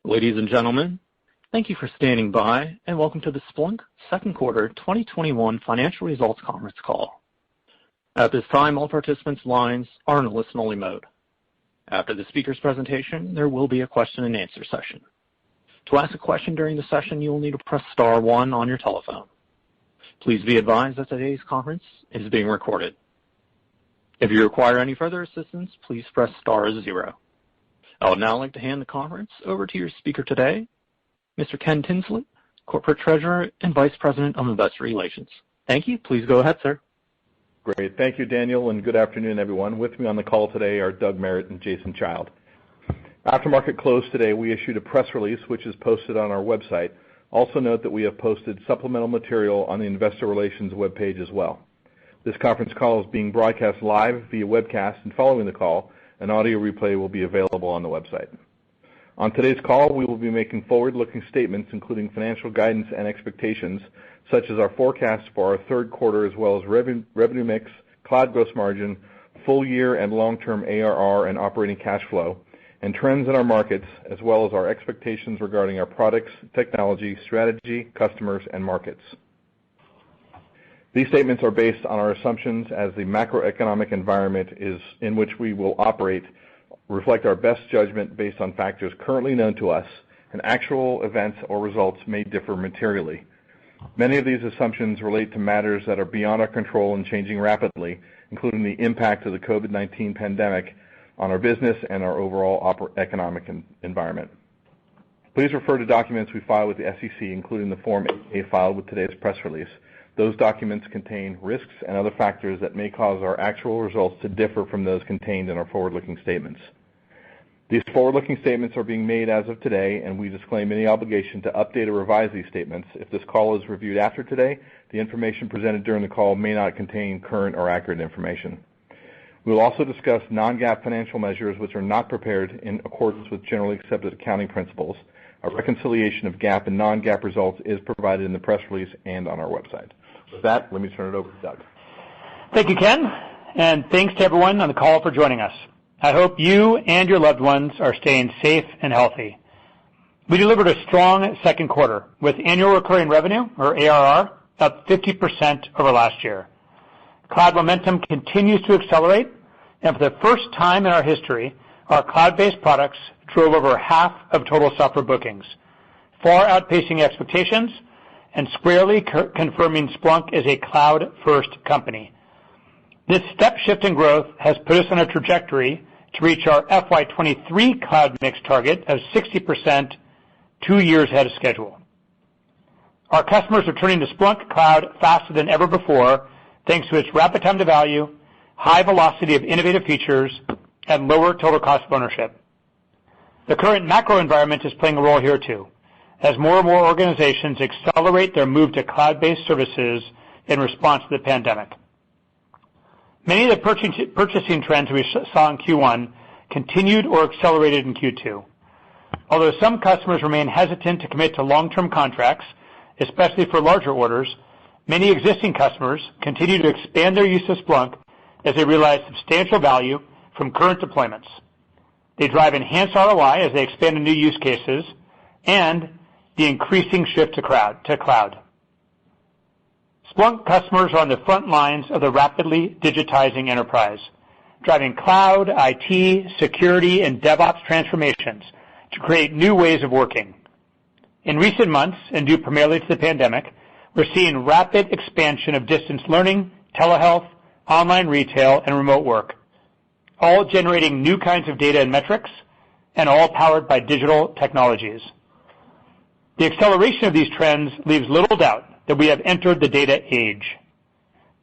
Ladies and gentlemen, thank you for standing by, and welcome to the Splunk second quarter 2021 financial results conference call. At this time, all participants' lines are in a listen-only mode. After the speaker's presentation, there will be a question-and-answer session. To ask a question during the session, you will need to press star one on your telephone. Please be advised that today's conference is being recorded. If you require any further assistance, please press star zero. I would now like to hand the conference over to your speaker today, Mr. Ken Tinsley, Corporate Treasurer and Vice President of Investor Relations. Thank you. Please go ahead, sir. Great. Thank you, Daniel, and good afternoon, everyone. With me on the call today are Doug Merritt and Jason Child. After market close today, we issued a press release which is posted on our website. Also note that we have posted supplemental material on the Investor Relations webpage as well. This conference call is being broadcast live via webcast, and following the call, an audio replay will be available on the website. On today's call, we will be making forward-looking statements, including financial guidance and expectations, such as our forecast for our third quarter, as well as revenue mix, cloud gross margin, full year and long-term ARR and operating cash flow, and trends in our markets, as well as our expectations regarding our products, technology, strategy, customers, and markets. These statements are based on our assumptions as the macroeconomic environment in which we will operate reflect our best judgment based on factors currently known to us, and actual events or results may differ materially. Many of these assumptions relate to matters that are beyond our control and changing rapidly, including the impact of the COVID-19 pandemic on our business and our overall economic environment. Please refer to documents we file with the SEC, including the Form 8-K filed with today's press release. Those documents contain risks and other factors that may cause our actual results to differ from those contained in our forward-looking statements. These forward-looking statements are being made as of today, and we disclaim any obligation to update or revise these statements. If this call is reviewed after today, the information presented during the call may not contain current or accurate information. We will also discuss non-GAAP financial measures which are not prepared in accordance with generally accepted accounting principles. A reconciliation of GAAP and non-GAAP results is provided in the press release and on our website. With that, let me turn it over to Doug. Thank you, Ken, and thanks to everyone on the call for joining us. I hope you and your loved ones are staying safe and healthy. We delivered a strong second quarter with annual recurring revenue, or ARR, up 50% over last year. Cloud momentum continues to accelerate, and for the first time in our history, our cloud-based products drove over half of total software bookings, far outpacing expectations and squarely confirming Splunk as a cloud-first company. This step shift in growth has put us on a trajectory to reach our FY23 cloud mix target of 60% 2 years ahead of schedule. Our customers are turning to Splunk Cloud faster than ever before, thanks to its rapid time to value, high velocity of innovative features, and lower total cost of ownership. The current macro environment is playing a role here too, as more and more organizations accelerate their move to cloud-based services in response to the pandemic. Many of the purchasing trends we saw in Q1 continued or accelerated in Q2. Although some customers remain hesitant to commit to long-term contracts, especially for larger orders, many existing customers continue to expand their use of Splunk as they realize substantial value from current deployments. They drive enhanced ROI as they expand to new use cases and the increasing shift to cloud. Splunk customers are on the front lines of the rapidly digitizing enterprise, driving cloud, IT, security, and DevOps transformations to create new ways of working. In recent months, and due primarily to the pandemic, we're seeing rapid expansion of distance learning, telehealth, online retail, and remote work, all generating new kinds of data and metrics, and all powered by digital technologies. The acceleration of these trends leaves little doubt that we have entered the data age.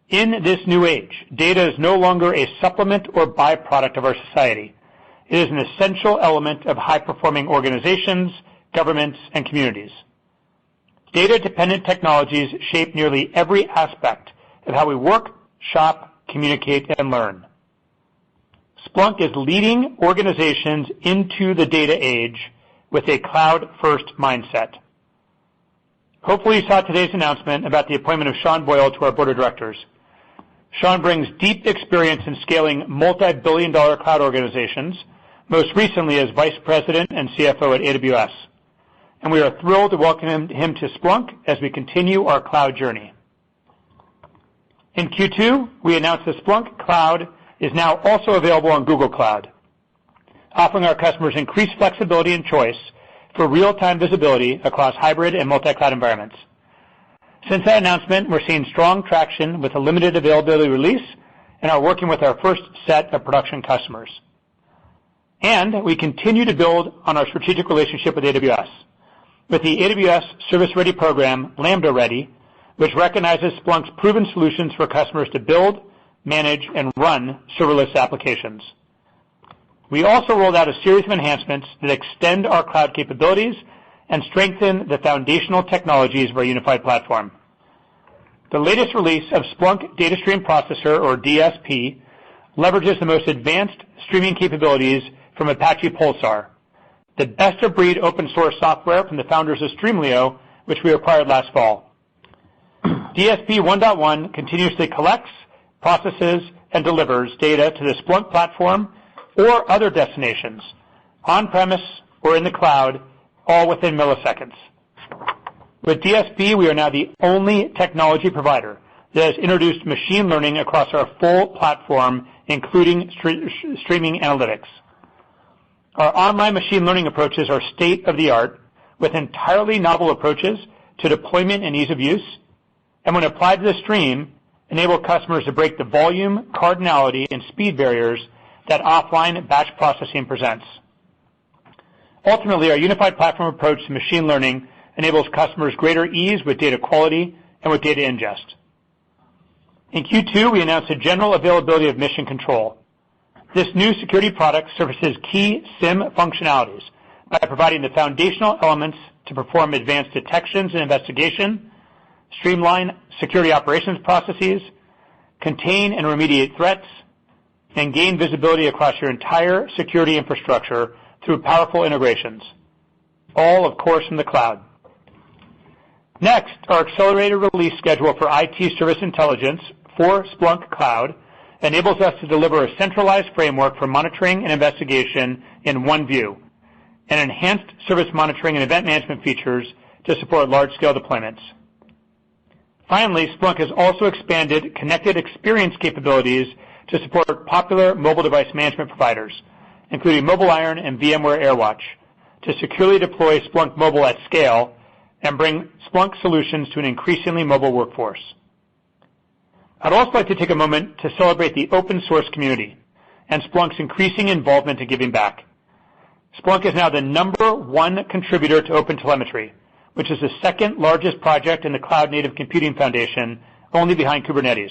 In this new age, data is no longer a supplement or byproduct of our society. It is an essential element of high-performing organizations, governments, and communities. Data-dependent technologies shape nearly every aspect of how we work, shop, communicate, and learn. Splunk is leading organizations into the data age with a cloud-first mindset. Hopefully you saw today's announcement about the appointment of Sean Boyle to our board of directors. Sean brings deep experience in scaling multi-billion-dollar cloud organizations, most recently as Vice President and CFO at AWS. and we are thrilled to welcome him to Splunk as we continue our cloud journey. In Q2, we announced that Splunk Cloud is now also available on Google Cloud, offering our customers increased flexibility and choice for real-time visibility across hybrid and multi-cloud environments. Since that announcement, we're seeing strong traction with a limited availability release and are working with our first set of production customers. And we continue to build on our strategic relationship with AWS, with the AWS Service Ready program, Lambda Ready, which recognizes Splunk's proven solutions for customers to build, manage, and run serverless applications. We also rolled out a series of enhancements that extend our cloud capabilities and strengthen the foundational technologies of our unified platform. The latest release of Splunk Data Stream Processor, or DSP, leverages the most advanced streaming capabilities from Apache Pulsar, the best-of-breed open-source software from the founders of Streamlio, which we acquired last fall. DSP 1.1 continuously collects, processes, and delivers data to the Splunk platform or other destinations, on-premise or in the cloud, all within milliseconds. With DSP, we are now the only technology provider that has introduced machine learning across our full platform, including streaming analytics. Our online machine learning approaches are state-of-the-art, with entirely novel approaches to deployment and ease of use, and when applied to the stream, enable customers to break the volume, cardinality, and speed barriers that offline batch processing presents. Ultimately, our unified platform approach to machine learning enables customers greater ease with data quality and with data ingest. In Q2, we announced a general availability of Mission Control. This new security product services key SIM functionalities by providing the foundational elements to perform advanced detections and investigation, streamline security operations processes, contain and remediate threats, and gain visibility across your entire security infrastructure through powerful integrations, all, of course, in the cloud. Next, our accelerated release schedule for IT Service Intelligence for Splunk Cloud enables us to deliver a centralized framework for monitoring and investigation in one view, and enhanced service monitoring and event management features to support large-scale deployments. Finally, Splunk has also expanded connected experience capabilities to support popular mobile device management providers, including MobileIron and VMware AirWatch, to securely deploy Splunk Mobile at scale and bring Splunk solutions to an increasingly mobile workforce. I'd also like to take a moment to celebrate the open source community and Splunk's increasing involvement in giving back. Splunk is now the #1 contributor to OpenTelemetry, which is the second largest project in the Cloud Native Computing Foundation, only behind Kubernetes.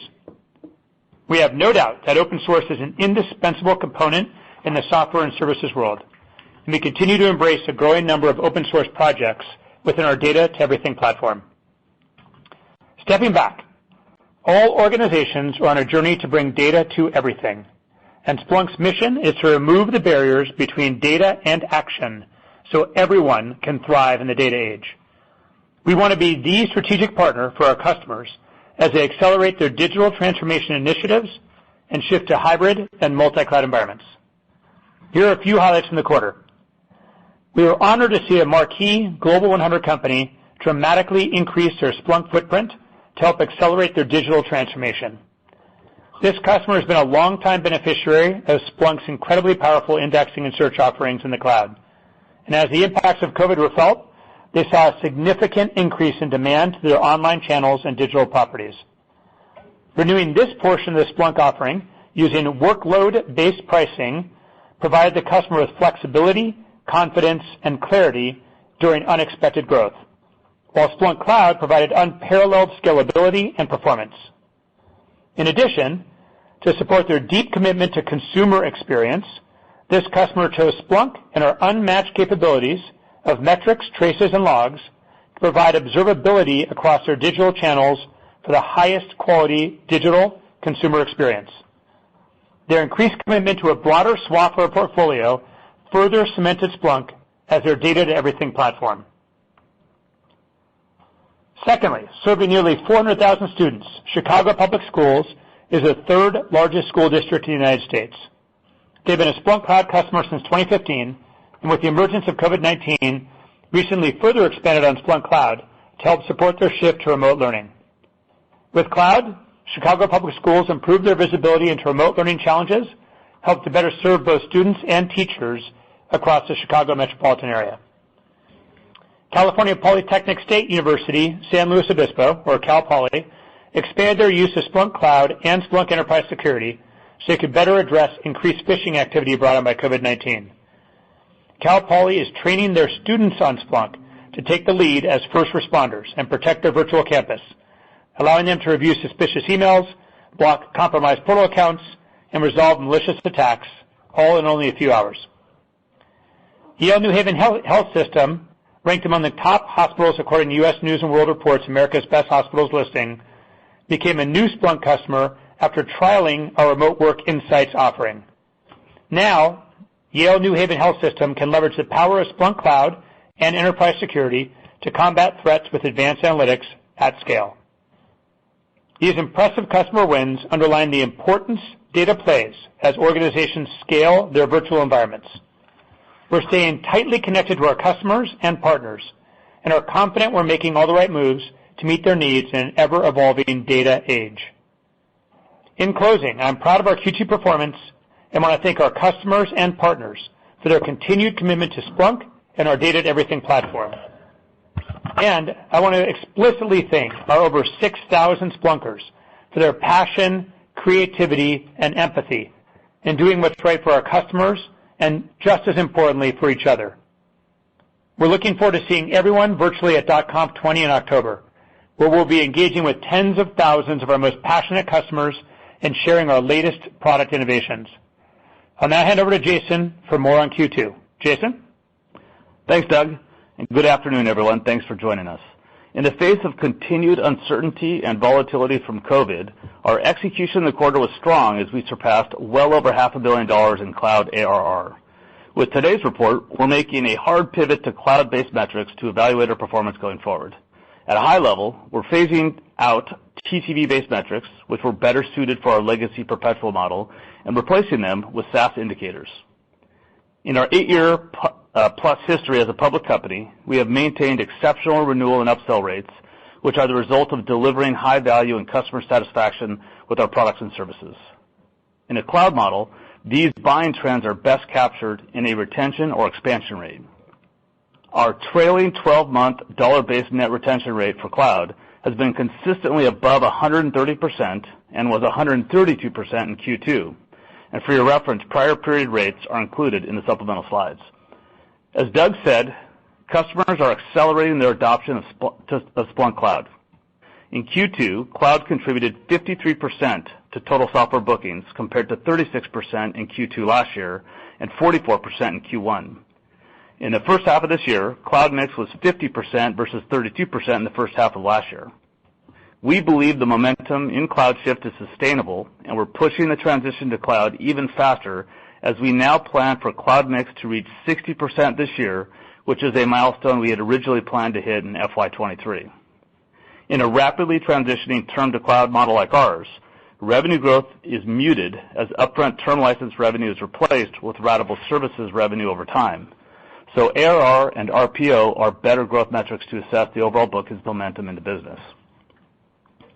We have no doubt that open source is an indispensable component in the software and services world, and we continue to embrace a growing number of open source projects within our Data to Everything platform. Stepping back, all organizations are on a journey to bring data to everything, and Splunk's mission is to remove the barriers between data and action so everyone can thrive in the data age. We want to be the strategic partner for our customers as they accelerate their digital transformation initiatives and shift to hybrid and multi-cloud environments. Here are a few highlights from the quarter. We were honored to see a marquee Global 100 company dramatically increase their Splunk footprint to help accelerate their digital transformation. This customer has been a longtime beneficiary of Splunk's incredibly powerful indexing and search offerings in the cloud. And as the impacts of COVID were felt, they saw a significant increase in demand to their online channels and digital properties. Renewing this portion of the Splunk offering using workload-based pricing provided the customer with flexibility, confidence, and clarity during unexpected growth, while Splunk Cloud provided unparalleled scalability and performance. In addition, to support their deep commitment to consumer experience, this customer chose Splunk and our unmatched capabilities of metrics, traces, and logs to provide observability across their digital channels for the highest quality digital consumer experience. Their increased commitment to a broader software portfolio further cemented Splunk as their Data to Everything platform. Secondly, serving nearly 400,000 students, Chicago Public Schools is the third largest school district in the United States. They've been a Splunk Cloud customer since 2015, and with the emergence of COVID-19, recently further expanded on Splunk Cloud to help support their shift to remote learning. With Cloud, Chicago Public Schools improved their visibility into remote learning challenges, helped to better serve both students and teachers across the Chicago metropolitan area. California Polytechnic State University, San Luis Obispo, or Cal Poly, expanded their use of Splunk Cloud and Splunk Enterprise Security so they could better address increased phishing activity brought on by COVID-19. Cal Poly is training their students on Splunk to take the lead as first responders and protect their virtual campus, allowing them to review suspicious emails, block compromised portal accounts, and resolve malicious attacks, all in only a few hours. Yale New Haven Health System, ranked among the top hospitals according to U.S. News & World Report's America's Best Hospitals listing, became a new Splunk customer after trialing our Remote Work Insights offering. Now, Yale New Haven Health System can leverage the power of Splunk Cloud and Enterprise Security to combat threats with advanced analytics at scale. These impressive customer wins underline the importance data plays as organizations scale their virtual environments. We're staying tightly connected to our customers and partners and are confident we're making all the right moves to meet their needs in an ever-evolving data age. In closing, I'm proud of our Q2 performance and want to thank our customers and partners for their continued commitment to Splunk and our Data at Everything platform. And I want to explicitly thank our over 6,000 Splunkers for their passion, creativity, and empathy in doing what's right for our customers and, just as importantly, for each other. We're looking forward to seeing everyone virtually at .conf 20 in October, where we'll be engaging with tens of thousands of our most passionate customers and sharing our latest product innovations. I'll now hand over to Jason for more on Q2. Jason? Thanks, Doug, and good afternoon, everyone. Thanks for joining us. In the face of continued uncertainty and volatility from COVID, our execution in the quarter was strong as we surpassed well over $500 million in cloud ARR. With today's report, we're making a hard pivot to cloud-based metrics to evaluate our performance going forward. At a high level, we're phasing out TCV-based metrics, which were better suited for our legacy perpetual model, and replacing them with SaaS indicators. In our 8-year plus history as a public company, we have maintained exceptional renewal and upsell rates, which are the result of delivering high value and customer satisfaction with our products and services. In a cloud model, these buying trends are best captured in a retention or expansion rate. Our trailing 12-month dollar-based net retention rate for cloud has been consistently above 130% and was 132% in Q2. And for your reference, prior period rates are included in the supplemental slides. As Doug said, customers are accelerating their adoption of Splunk Cloud. In Q2, cloud contributed 53% to total software bookings compared to 36% in Q2 last year and 44% in Q1. In the first half of this year, cloud mix was 50% versus 32% in the first half of last year. We believe the momentum in cloud shift is sustainable, and we're pushing the transition to cloud even faster as we now plan for cloud mix to reach 60% this year, which is a milestone we had originally planned to hit in FY23. In a rapidly transitioning term to cloud model like ours, revenue growth is muted as upfront term license revenue is replaced with ratable services revenue over time. So ARR and RPO are better growth metrics to assess the overall bookings momentum in the business.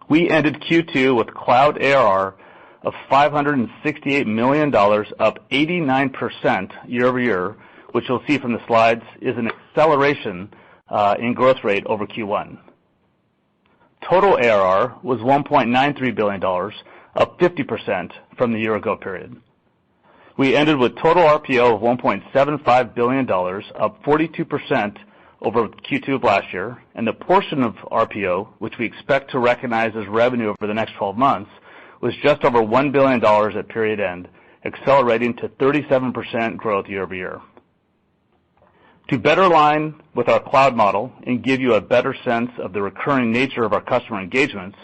We ended Q2 with cloud ARR of $568 million, up 89% year over year, which you'll see from the slides is an acceleration in growth rate over Q1. Total ARR was $1.93 billion, up 50% from the year-ago period. We ended with total RPO of $1.75 billion, up 42% over Q2 of last year, and the portion of RPO, which we expect to recognize as revenue over the next 12 months, was just over $1 billion at period end, accelerating to 37% growth year over year. To better align with our cloud model and give you a better sense of the recurring nature of our customer engagements,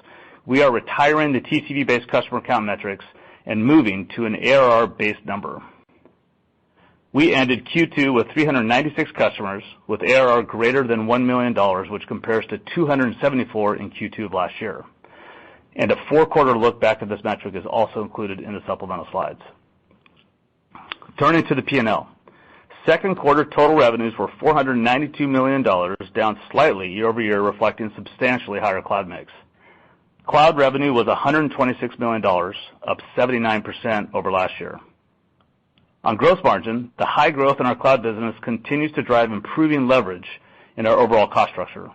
we are retiring the TCV-based customer account metrics and moving to an ARR-based number. We ended Q2 with 396 customers with ARR greater than $1 million, which compares to 274 in Q2 of last year. And a 4-quarter look back at this metric is also included in the supplemental slides. Turning to the P&L. Second quarter total revenues were $492 million, down slightly year-over-year, reflecting substantially higher cloud mix. Cloud revenue was $126 million, up 79% over last year. On gross margin, the high growth in our cloud business continues to drive improving leverage in our overall cost structure.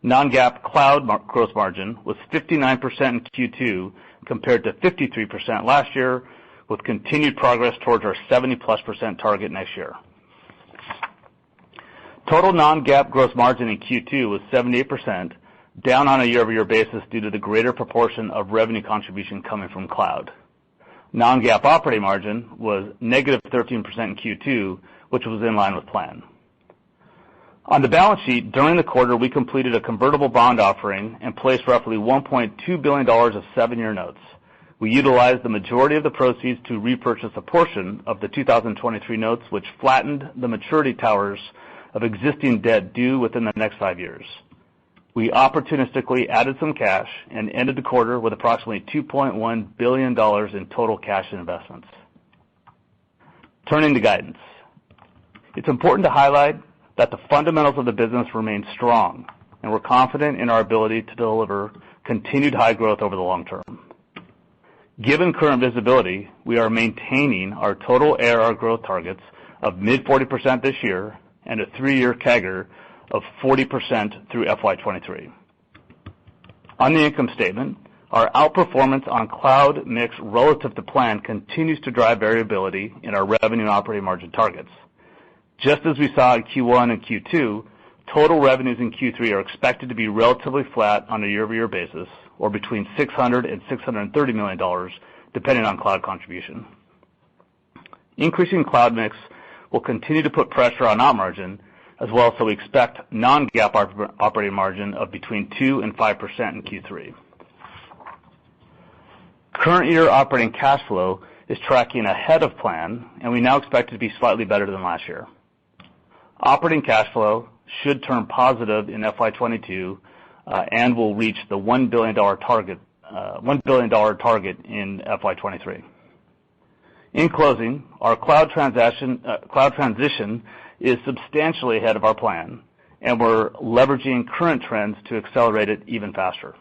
Non-GAAP cloud gross margin was 59% in Q2 compared to 53% last year, with continued progress towards our 70+% target next year. Total non-GAAP gross margin in Q2 was 78%, down on a year-over-year basis due to the greater proportion of revenue contribution coming from cloud. Non-GAAP operating margin was negative 13% in Q2, which was in line with plan. On the balance sheet, during the quarter, we completed a convertible bond offering and placed roughly $1.2 billion of 7-year notes. We utilized the majority of the proceeds to repurchase a portion of the 2023 notes, which flattened the maturity towers of existing debt due within the next 5 years. We opportunistically added some cash and ended the quarter with approximately $2.1 billion in total cash and investments. Turning to guidance. It's important to highlight that the fundamentals of the business remain strong, and we're confident in our ability to deliver continued high growth over the long term. Given current visibility, we are maintaining our total ARR growth targets of mid-40% this year and a 3-year CAGR of 40% through FY23. On the income statement, our outperformance on cloud mix relative to plan continues to drive variability in our revenue and operating margin targets. Just as we saw in Q1 and Q2, total revenues in Q3 are expected to be relatively flat on a year-over-year basis, or between $600 and $630 million, depending on cloud contribution. Increasing cloud mix will continue to put pressure on op margin as well, so we expect non-GAAP operating margin of between 2 and 5% in Q3. Current year operating cash flow is tracking ahead of plan, and we now expect it to be slightly better than last year. Operating cash flow should turn positive in FY22 and will reach the $1 billion target in FY23. In closing, our cloud transition is substantially ahead of our plan, and we're leveraging current trends to accelerate it even faster.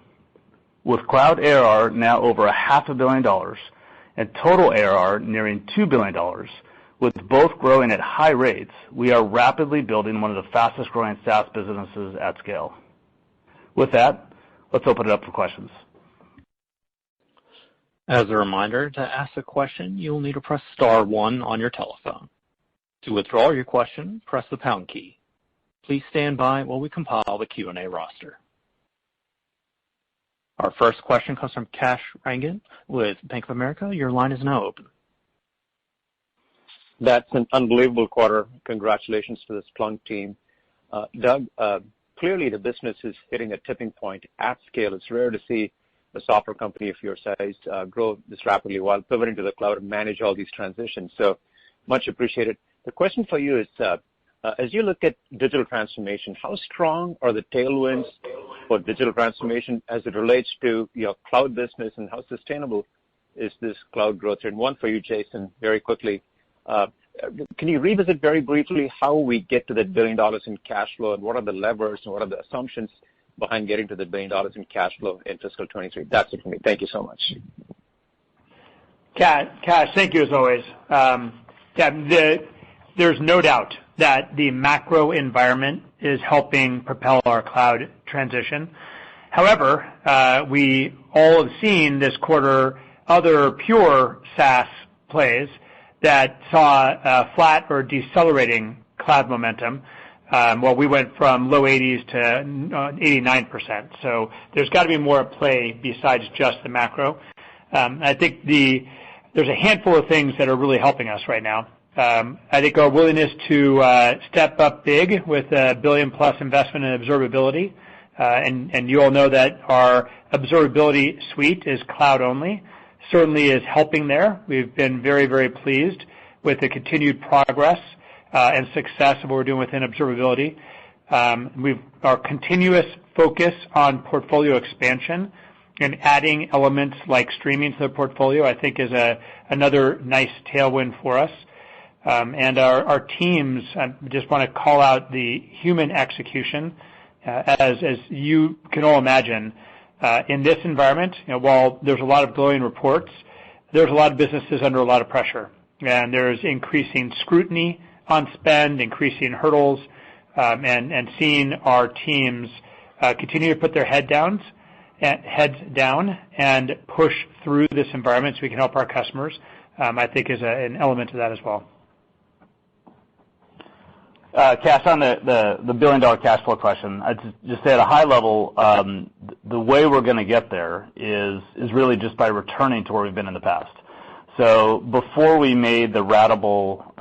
With cloud ARR now over $500 million and total ARR nearing $2 billion, with both growing at high rates, we are rapidly building one of the fastest-growing SaaS businesses at scale. With that, let's open it up for questions. As a reminder, to ask a question, you will need to press star 1 on your telephone. To withdraw your question, press the pound key. Please stand by while we compile the Q&A roster. Our first question comes from Kash Rangan with Bank of America. Your line is now open. That's an unbelievable quarter. Congratulations to the Splunk team. Doug, clearly the business is hitting a tipping point at scale. It's rare to see a software company of your size grow this rapidly while pivoting to the cloud and manage all these transitions. So much appreciated. The question for you is, as you look at digital transformation, how strong are the tailwinds for digital transformation as it relates to your cloud business, and how sustainable is this cloud growth? And one for you, Jason, very quickly. Can you revisit very briefly how we get to that $1 billion in cash flow, and what are the levers and what are the assumptions behind getting to the $1 billion in cash flow in fiscal 23? That's it for me. Thank you so much. Kash, thank you as always. There's no doubt that the macro environment is helping propel our cloud transition. However, we all have seen this quarter other pure SaaS plays that saw flat or decelerating cloud momentum. Well, we went from low 80s to 89%. So there's got to be more at play besides just the macro. I think there's a handful of things that are really helping us right now. I think our willingness to step up big with a $1 billion+ investment in observability, and you all know that our observability suite is cloud only, certainly is helping there. We've been very, very pleased with the continued progress and success of what we're doing within observability. Our continuous focus on portfolio expansion and adding elements like streaming to the portfolio, I think, is another nice tailwind for us. And our teams, I just want to call out the human execution. As you can all imagine, in this environment, while there's a lot of glowing reports, there's a lot of businesses under a lot of pressure. And there's increasing scrutiny on spend, increasing hurdles, and seeing our teams continue to put their heads down and push through this environment so we can help our customers, I think is an element of that as well. Cash, on the billion-dollar cash flow question, I'd just say at a high level, the way we're going to get there is really just by returning to where we've been in the past. So before we made the ratable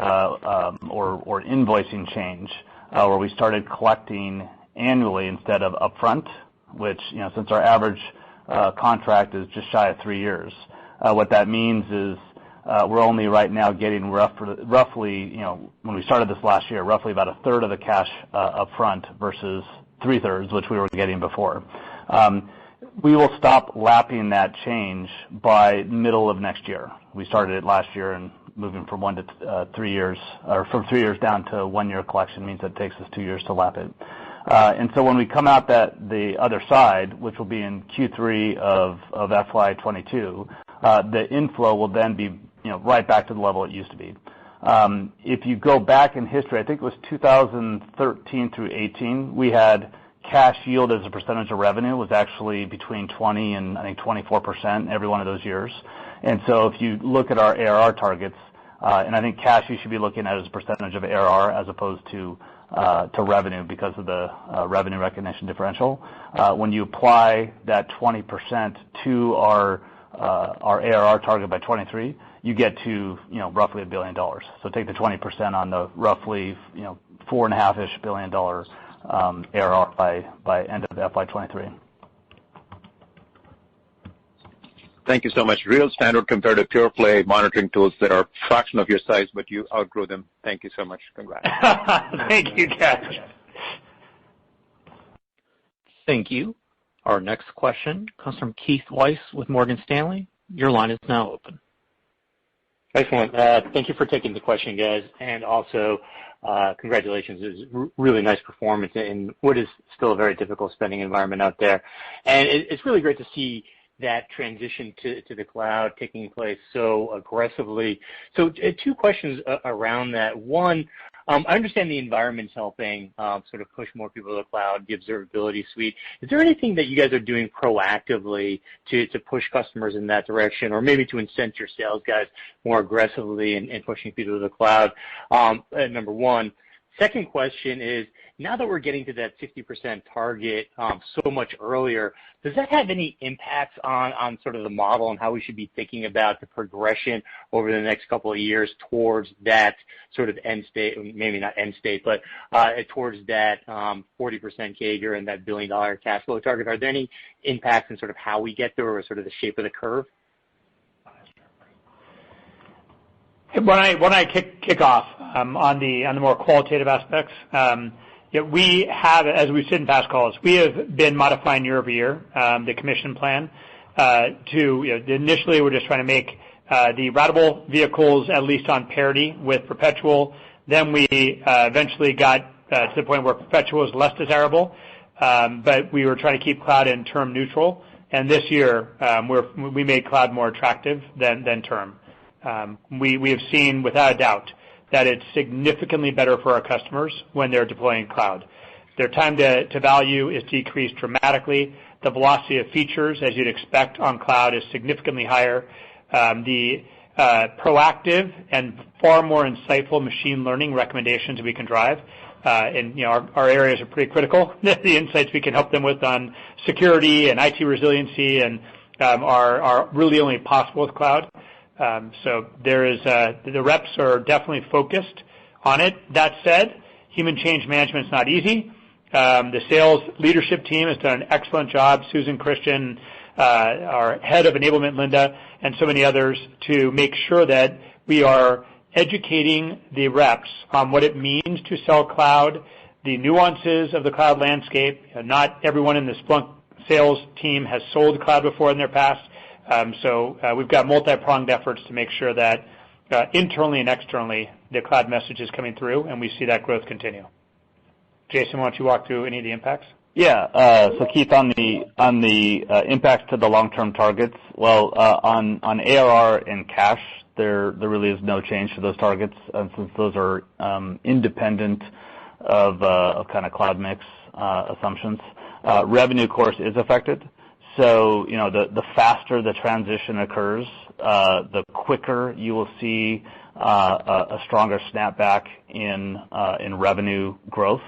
or invoicing change, where we started collecting annually instead of upfront, which, since our average contract is just shy of 3 years, what that means is we're only right now getting roughly, when we started this last year, roughly about a third of the cash upfront versus 3/3, which we were getting before. We will stop lapping that change by middle of next year. We started it last year, and moving from 1 to 3 years, or from 3 years down to 1 year collection means that it takes us 2 years to lap it. And so when we come out the other side, which will be in Q3 of FY22, the inflow will then be right back to the level it used to be. If you go back in history, I think it was 2013 through 18, we had cash yield as a percentage of revenue was actually between 20 and I think 24% every one of those years. And so if you look at our ARR targets, and I think cash you should be looking at as a percentage of ARR as opposed to revenue because of the revenue recognition differential. When you apply that 20% to our ARR target by 23, you get to roughly $1 billion. So take the 20% on the roughly $4.5-ish billion ARR by end of FY23. Thank you so much. Real standard compared to pure play monitoring tools that are a fraction of your size, but you outgrow them. Thank you so much. Congrats. Thank you, Cash. Thank you. Our next question comes from Keith Weiss with Morgan Stanley. Your line is now open. Excellent. Thank you for taking the question, guys. And also, congratulations. It's really nice performance in what is still a very difficult spending environment out there. And it's really great to see that transition to the cloud taking place so aggressively. So 2 questions around that. One, I understand the environment's helping sort of push more people to the cloud, the observability suite. Is there anything that you guys are doing proactively to push customers in that direction, or maybe to incent your sales guys more aggressively in pushing people to the cloud? Number one. Second question is, now that we're getting to that 60% target so much earlier, does that have any impacts on sort of the model and how we should be thinking about the progression over the next couple of years towards that sort of end state, maybe not end state, but towards that 40% CAGR and that $1 billion cash flow target? Are there any impacts in sort of how we get there or sort of the shape of the curve? When I kick off on the more qualitative aspects, we have, as we've said in past calls, we have been modifying year over year the commission plan to initially we're just trying to make the ratable vehicles at least on parity with perpetual. Then we eventually got to the point where perpetual is less desirable, but we were trying to keep cloud and term neutral. And this year we made cloud more attractive than term. We have seen without a doubt that it's significantly better for our customers when they're deploying cloud. Their time to value is decreased dramatically. The velocity of features, as you'd expect on cloud, is significantly higher. The proactive and far more insightful machine learning recommendations we can drive, and our areas are pretty critical. The insights we can help them with on security and IT resiliency and are really only possible with cloud. So there is the reps are definitely focused on it. That said, human change management is not easy. The sales leadership team has done an excellent job. Susan Christian, our head of enablement, Linda, and so many others, to make sure that we are educating the reps on what it means to sell cloud, the nuances of the cloud landscape. Not everyone in the Splunk sales team has sold cloud before in their past. So we've got multi-pronged efforts to make sure that internally and externally the cloud message is coming through, and we see that growth continue. Jason, why don't you walk through any of the impacts? Yeah. So Keith, on the impacts to the long-term targets, well, on ARR and cash, there really is no change to those targets, since those are independent of kind of cloud mix assumptions. Revenue, of course, is affected. So the faster the transition occurs, the quicker you will see a stronger snapback in revenue growth.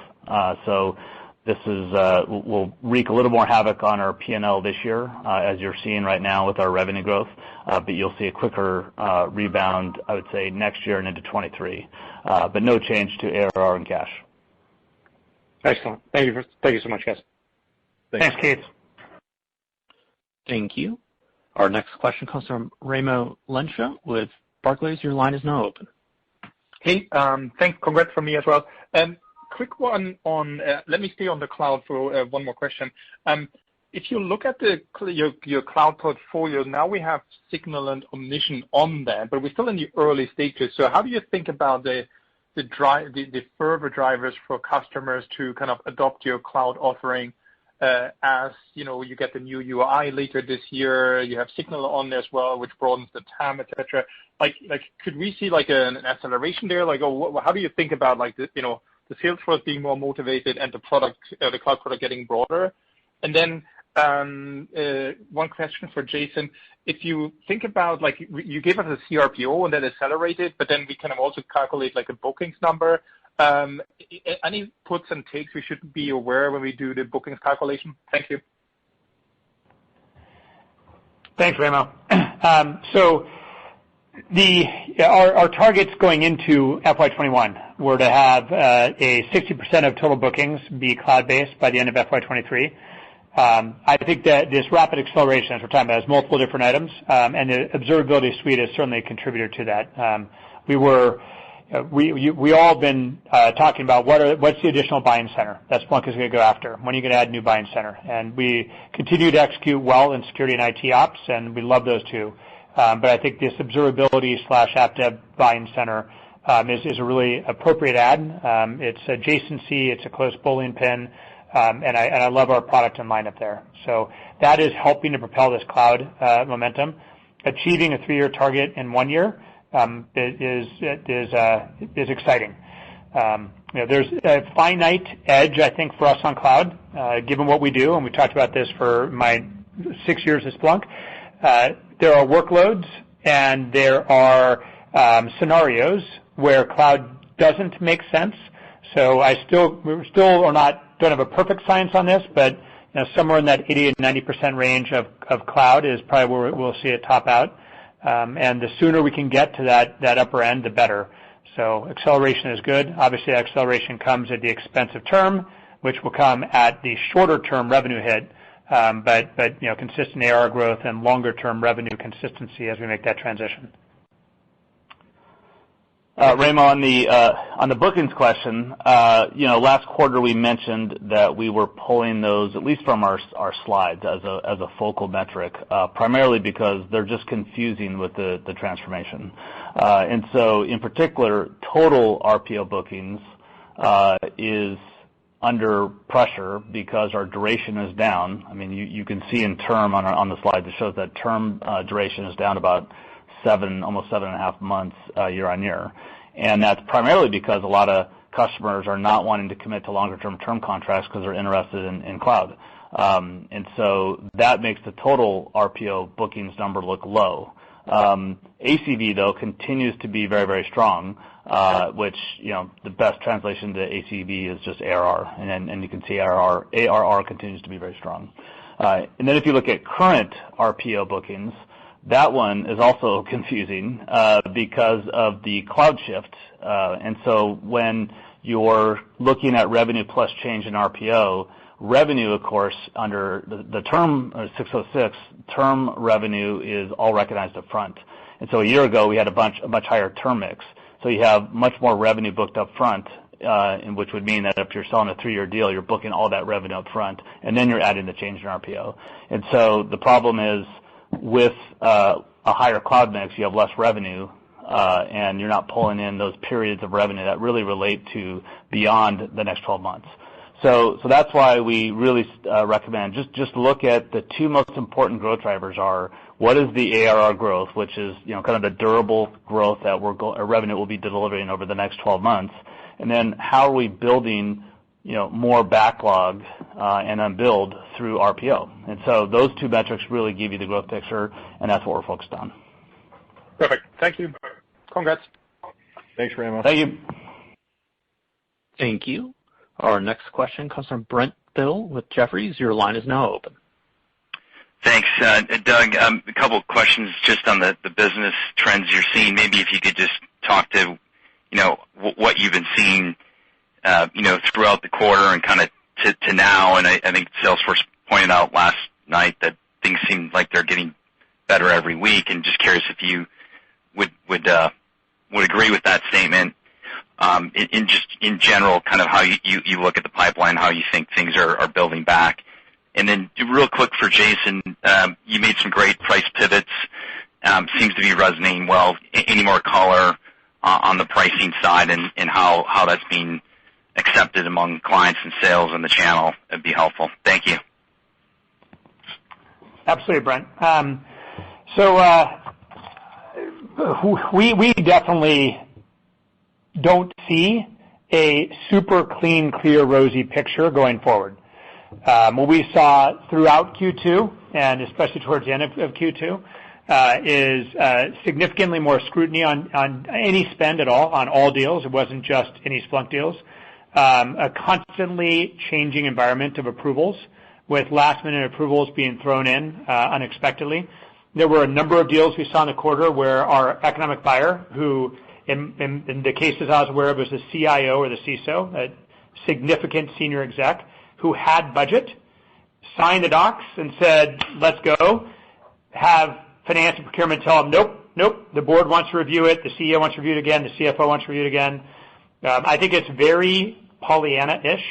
So this will wreak a little more havoc on our P&L this year, as you're seeing right now with our revenue growth. But you'll see a quicker rebound, I would say, next year and into 23. But no change to ARR and cash. Excellent. Thank you so much, guys. Thanks, Keith. Thank you. Our next question comes from Raimo Lenschow with Barclays. Your line is now open. Hey, thanks. Congrats from me as well. Quick one on, let me stay on the cloud for one more question. If you look at your cloud portfolio, now we have Signal and Omnition on there, but we're still in the early stages. So how do you think about the further drivers for customers to kind of adopt your cloud offering? As you get the new UI later this year, you have Signal on there as well, which broadens the TAM, et cetera. Like, could we see like an acceleration there? Like, how do you think about like the sales force being more motivated and the product, the cloud product getting broader? And then one question for Jason. If you think about like you gave us a CRPO and that accelerated, but then we kind of also calculate like a bookings number. Any puts and takes we should be aware when we do the bookings calculation? Thank you. Thanks, Raimo. So our targets going into FY21 were to have a 60% of total bookings be cloud-based by the end of FY23. I think that this rapid acceleration, as we're talking about, has multiple different items, and the observability suite is certainly a contributor to that. We all been talking about what's the additional buying center that Splunk is going to go after. When are you going to add new buying center? And we continue to execute well in security and IT ops, and we love those two. But I think this observability/app dev buying center is a really appropriate add. It's adjacency, it's a close bowling pin, and I love our product and lineup there. So that is helping to propel this cloud momentum. Achieving a 3-year target in 1 year is exciting. There's a finite edge, I think, for us on cloud, given what we do, and we talked about this for my 6 years at Splunk. There are workloads and there are scenarios where cloud doesn't make sense. So we still don't have a perfect science on this, but somewhere in that 80 and 90% range of cloud is probably where we'll see it top out. And the sooner we can get to that upper end, the better. So acceleration is good. Obviously, acceleration comes at the expense of term, which will come at the shorter term revenue hit, but consistent ARR growth and longer term revenue consistency as we make that transition. Raimo, on the bookings question, last quarter we mentioned that we were pulling those, at least from our slides, as a focal metric, primarily because they're just confusing with the transformation. And so, in particular, total RPO bookings is under pressure because our duration is down. I mean, you can see in term on the slide that shows that term duration is down about almost 7.5 months year on year. And that's primarily because a lot of customers are not wanting to commit to longer term contracts because they're interested in cloud. And so that makes the total RPO bookings number look low. ACV, though, continues to be very, very strong, which, the best translation to ACV is just ARR. And you can see ARR continues to be very strong. And then if you look at current RPO bookings, that one is also confusing because of the cloud shift. And so when you're looking at revenue plus change in RPO, revenue, of course, under the term 606, term revenue is all recognized up front. And so a year ago, we had a much higher term mix. So you have much more revenue booked up front, which would mean that if you're selling a 3-year deal, you're booking all that revenue up front, and then you're adding the change in RPO. And so the problem is with a higher cloud mix, you have less revenue and you're not pulling in those periods of revenue that really relate to beyond the next 12 months. So that's why we really recommend just look at the two most important growth drivers are what is the ARR growth, which is kind of the durable growth that our revenue will be delivering over the next 12 months, and then how are we building more backlog and unbilled through RPO. And so those two metrics really give you the growth picture, and that's what we're focused on. Perfect. Thank you. Congrats. Thanks, Raimo. Thank you. Thank you. Our next question comes from Brent Thill with Jefferies. Your line is now open. Thanks, Doug. A couple of questions just on the business trends you're seeing. Maybe if you could just talk to, what you've been seeing, throughout the quarter and kind of to now. And I think Salesforce pointed out last night that things seem like they're getting better every week. And just curious if you would agree with that statement. In general, kind of how you look at the pipeline, how you think things are building back. And then real quick for Jason, you made some great price pivots, seems to be resonating well. Any more color on the pricing side and how that's being accepted among clients and sales in the channel would be helpful. Thank you. Absolutely, Brent. We definitely don't see a super clean, clear, rosy picture going forward. What we saw throughout Q2, and especially towards the end of Q2, is significantly more scrutiny on any spend at all, on all deals. It wasn't just any Splunk deals. A constantly changing environment of approvals, with last-minute approvals being thrown in unexpectedly. There were a number of deals we saw in the quarter where our economic buyer, who in the cases I was aware of was the CIO or the CISO, a significant senior exec, who had budget, signed the docs and said, let's go, have finance and procurement tell them, nope, the board wants to review it, the CEO wants to review it again, the CFO wants to review it again. I think it's very Pollyanna-ish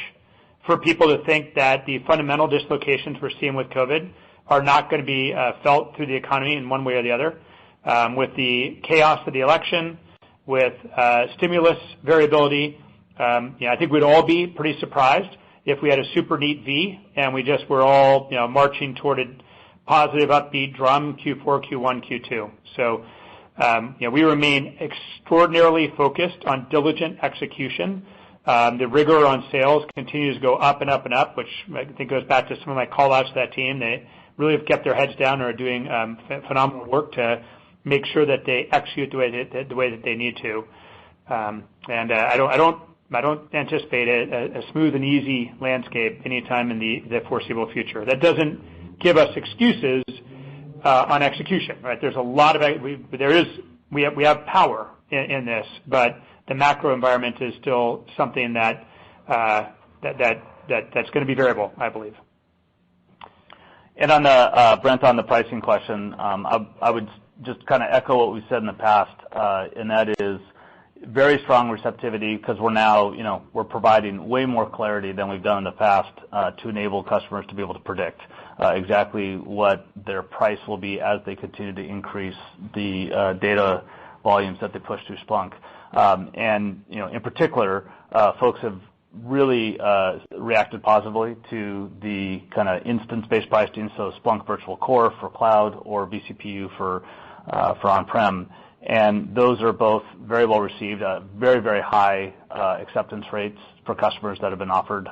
for people to think that the fundamental dislocations we're seeing with COVID are not going to be felt through the economy in one way or the other. With the chaos of the election, with stimulus variability, I think we'd all be pretty surprised if we had a super neat V and we just were all marching toward a positive, upbeat drum Q4, Q1, Q2. So we remain extraordinarily focused on diligent execution. The rigor on sales continues to go up and up and up, which I think goes back to some of my call-outs to that team. They really have kept their heads down and are doing phenomenal work to make sure that they execute the way that they need to. And I don't anticipate a smooth and easy landscape anytime in the foreseeable future. That doesn't give us excuses on execution, right? There's a lot of we have power in this, but the macro environment is still something that's going to be variable, I believe. And on the Brent, on the pricing question, I would just kind of echo what we said in the past, and that is very strong receptivity because we're now, we're providing way more clarity than we've done in the past to enable customers to be able to predict exactly what their price will be as they continue to increase the data volumes that they push through Splunk. And in particular, folks have really reacted positively to the kind of instance-based pricing, so Splunk Virtual Core for cloud or vCPU for on-prem. And those are both very well received, very, very high acceptance rates for customers that have been offered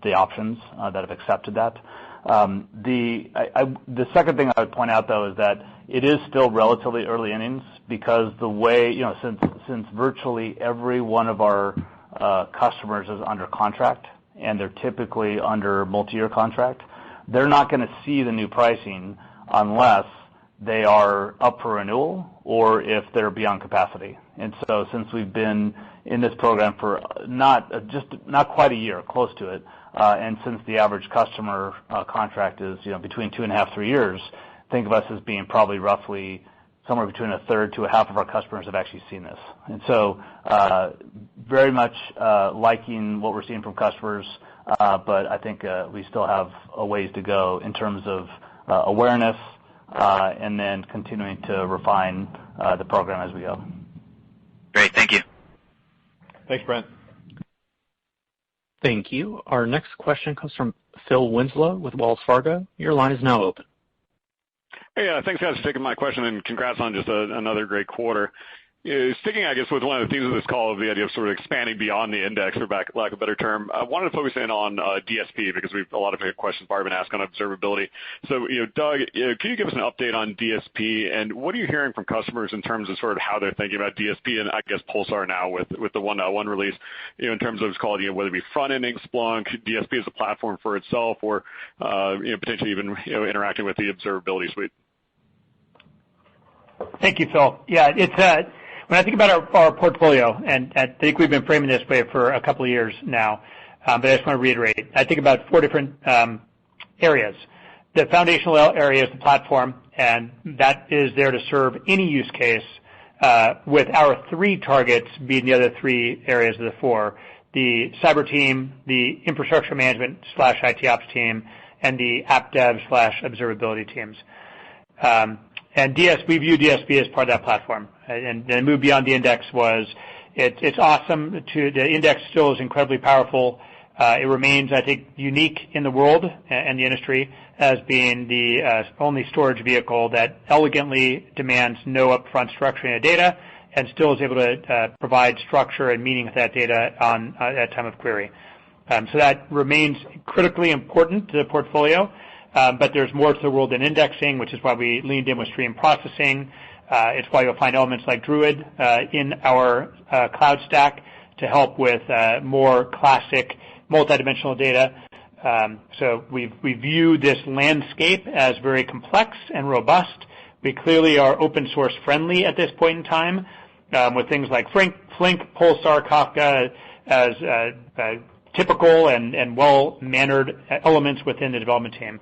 the options that have accepted that. The second thing I would point out, though, is that it is still relatively early innings because the way, since virtually every one of our customers is under contract and they're typically under multi-year contract, they're not going to see the new pricing unless they are up for renewal or if they're beyond capacity. And so since we've been in this program for not quite a year, close to it, and since the average customer contract is between 2.5 3 years, think of us as being probably roughly somewhere between a third to a half of our customers have actually seen this. And so very much liking what we're seeing from customers, but I think we still have a ways to go in terms of awareness and then continuing to refine the program as we go. Great. Thank you. Thanks, Brent. Thank you. Our next question comes from Phil Winslow with Wells Fargo. Your line is now open. Hey, thanks guys for taking my question, and congrats on just another great quarter. Sticking, I guess, with one of the themes of this call, of the idea of sort of expanding beyond the index, for lack of a better term, I wanted to focus in on DSP because we've a lot of questions already been asked on observability. So, Doug, can you give us an update on DSP, and what are you hearing from customers in terms of sort of how they're thinking about DSP and I guess Pulsar now with the 1.1 release, in terms of call it, whether it be front-ending Splunk, DSP as a platform for itself, or potentially even interacting with the observability suite. Thank you, Phil. Yeah, it's when I think about our portfolio, and I think we've been framing this way for a couple of years now, but I just want to reiterate. I think about 4 different areas. The foundational area is the platform, and that is there to serve any use case, with our 3 targets being the other 3 areas of the 4. The cyber team, the infrastructure management / IT ops team, and the app dev / observability teams. And we view DSP as part of that platform. And the move beyond the index was, it's awesome. The index still is incredibly powerful. It remains, I think, unique in the world and the industry as being the only storage vehicle that elegantly demands no upfront structuring of data and still is able to provide structure and meaning with that data at time of query. So that remains critically important to the portfolio. But there's more to the world than indexing, which is why we leaned in with stream processing. It's why you'll find elements like Druid in our cloud stack to help with more classic multidimensional data. So we view this landscape as very complex and robust. We clearly are open source friendly at this point in time, with things like Flink, Pulsar, Kafka as typical and well-mannered elements within the development team.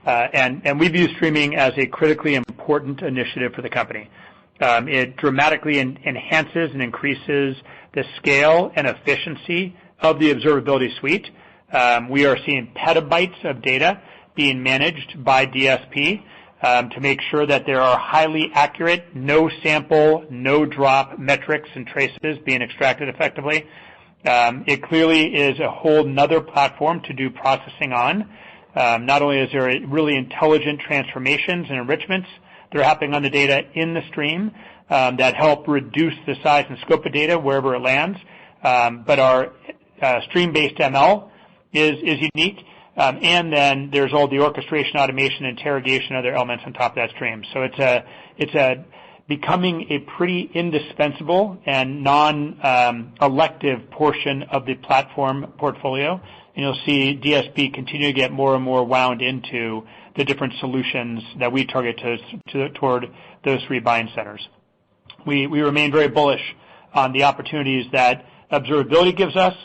And we view streaming as a critically important initiative for the company. It dramatically enhances and increases the scale and efficiency of the observability suite. We are seeing petabytes of data being managed by DSP to make sure that there are highly accurate, no sample, no drop metrics and traces being extracted effectively. It clearly is a whole nother platform to do processing on. Not only is there really intelligent transformations and enrichments that are happening on the data in the stream that help reduce the size and scope of data wherever it lands, but our stream-based ML is unique. And then there's all the orchestration, automation, interrogation, other elements on top of that stream. So it's becoming a pretty indispensable and non-elective portion of the platform portfolio. And you'll see DSP continue to get more and more wound into the different solutions that we target toward those 3 buying centers. We remain very bullish on the opportunities that observability gives us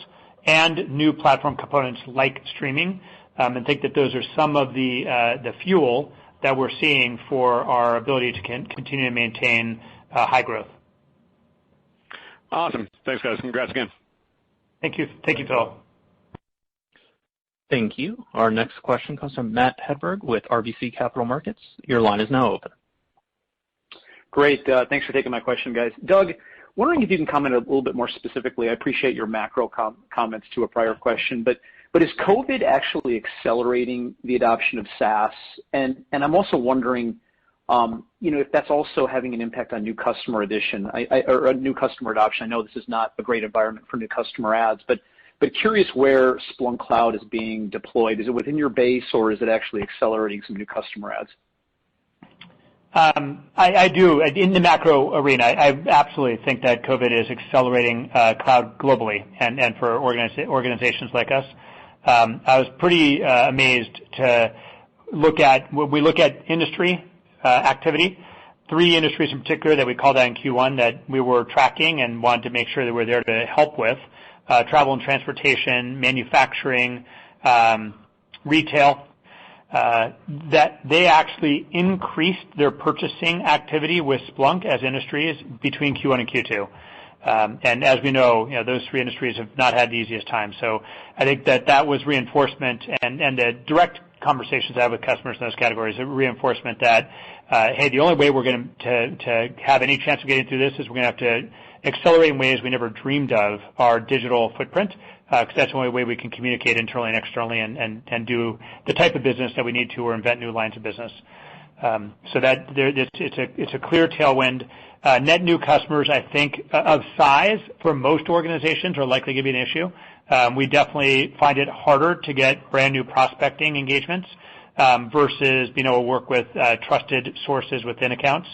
and new platform components like streaming, and think that those are some of the fuel that we're seeing for our ability to continue to maintain high growth. Awesome. Thanks, guys. Congrats again. Thank you. Thank you, Phil. Thank you. Our next question comes from Matt Hedberg with RBC Capital Markets. Your line is now open. Great. Thanks for taking my question, guys. Doug, wondering if you can comment a little bit more specifically. I appreciate your macro comments to a prior question, but is COVID actually accelerating the adoption of SaaS? And I'm also wondering, if that's also having an impact on new customer addition or new customer adoption. I know this is not a great environment for new customer adds, but curious where Splunk Cloud is being deployed. Is it within your base, or is it actually accelerating some new customer adds? I do. In the macro arena, I absolutely think that COVID is accelerating cloud globally and for organizations like us. I was pretty amazed to look at, when we look at industry activity, 3 industries in particular that we called out in Q1 that we were tracking and wanted to make sure that we're there to help with, travel and transportation, manufacturing, retail, that they actually increased their purchasing activity with Splunk as industries between Q1 and Q2. And as we know, those 3 industries have not had the easiest time. So I think that was reinforcement, and the direct conversations I have with customers in those categories, a reinforcement that, hey, the only way we're going to have any chance of getting through this is we're going to have to accelerating ways we never dreamed of our digital footprint, because that's the only way we can communicate internally and externally and do the type of business that we need to or invent new lines of business. So that it's a clear tailwind. Net new customers, I think, of size for most organizations are likely to be an issue. We definitely find it harder to get brand new prospecting engagements versus being able to work with trusted sources within accounts.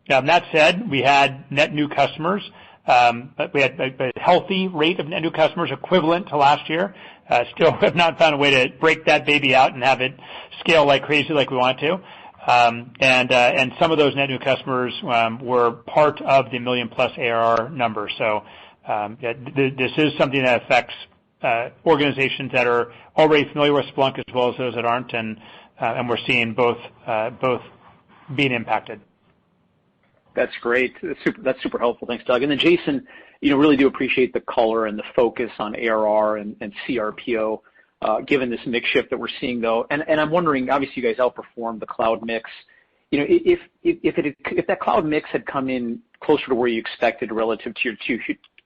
That said, we had net new customers. But we had a healthy rate of net new customers equivalent to last year. Still have not found a way to break that baby out and have it scale like crazy like we want to. And some of those net new customers were part of the $1 million+ ARR number. So this is something that affects organizations that are already familiar with Splunk as well as those that aren't, and we're seeing both being impacted. That's great. That's super helpful. Thanks, Doug. And then Jason, really do appreciate the color and the focus on ARR and CRPO, given this mix shift that we're seeing, though. And I'm wondering, obviously, you guys outperformed the cloud mix. If that cloud mix had come in closer to where you expected relative to your